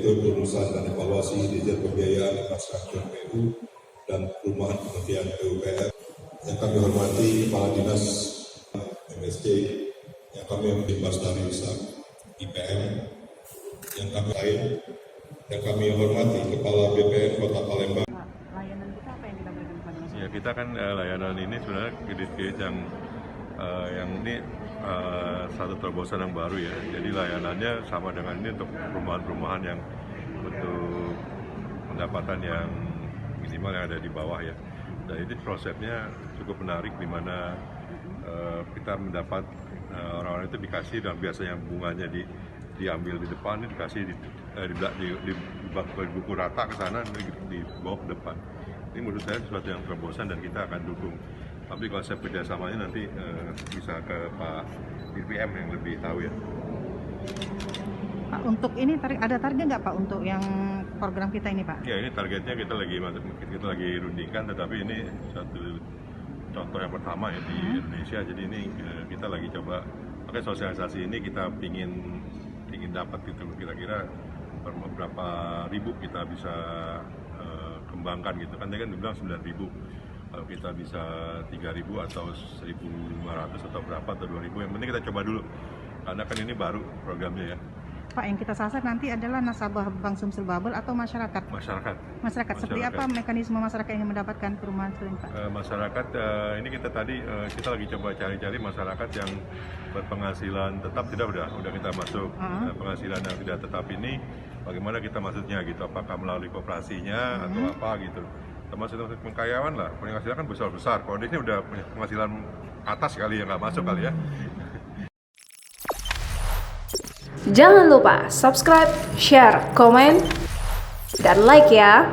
yaitu Perusahaan dan Evaluasi Dirjen Pembiayaan Infrastruktur PU dan Perumahan Kementerian PUPR. Yang kami hormati Kepala Dinas MSC, yang kami hormati Basnari IPM, yang kami lain, yang kami hormati Kepala BPN Kota Palembang. Layanan kita apa yang kita berikan kepada masyarakat? Ya, kita kan layanan ini sebenarnya kredit yang ini satu terobosan yang baru ya. Jadi layanannya sama dengan ini untuk perumahan-perumahan yang untuk pendapatan yang minimal yang ada di bawah ya. Dan ini prosesnya cukup menarik di mana kita mendapat orang-orang itu dikasih dan biasanya bunganya diambil di depan, ini dikasih di buku rata ke sana, dibawa ke depan. Ini menurut saya sesuatu yang terobosan dan kita akan dukung. Tapi konsep kerjasamanya nanti bisa ke Pak BPM yang lebih tahu ya. Pak, untuk ini ada target nggak Pak untuk yang program kita ini Pak? Ya, ini targetnya kita lagi rundingkan, tetapi ini satu contoh yang pertama ya di Indonesia. Jadi ini kita lagi coba pakai sosialisasi ini, kita ingin dapat gitu kira-kira berapa ribu kita bisa kembangkan gitu kan. Tadi kan dibilang 9.000, kalau kita bisa 3.000 atau 1.500 atau berapa atau 2.000, yang penting kita coba dulu karena kan ini baru programnya ya. Pak, yang kita sasar nanti adalah nasabah Bank Sumsel Bubble atau masyarakat? Masyarakat. Seperti apa mekanisme masyarakat yang mendapatkan perumahan selain Pak? Masyarakat, ini kita lagi coba cari-cari masyarakat yang berpenghasilan tetap, udah kita masuk. Penghasilan yang tidak tetap ini bagaimana kita maksudnya gitu, apakah melalui koperasinya atau apa gitu. Termasuk pengkaryawan lah, penghasilan kan besar-besar, kalau di sini udah penghasilan atas kali ya, nggak masuk kali ya. Jangan lupa subscribe, share, komen, dan like ya.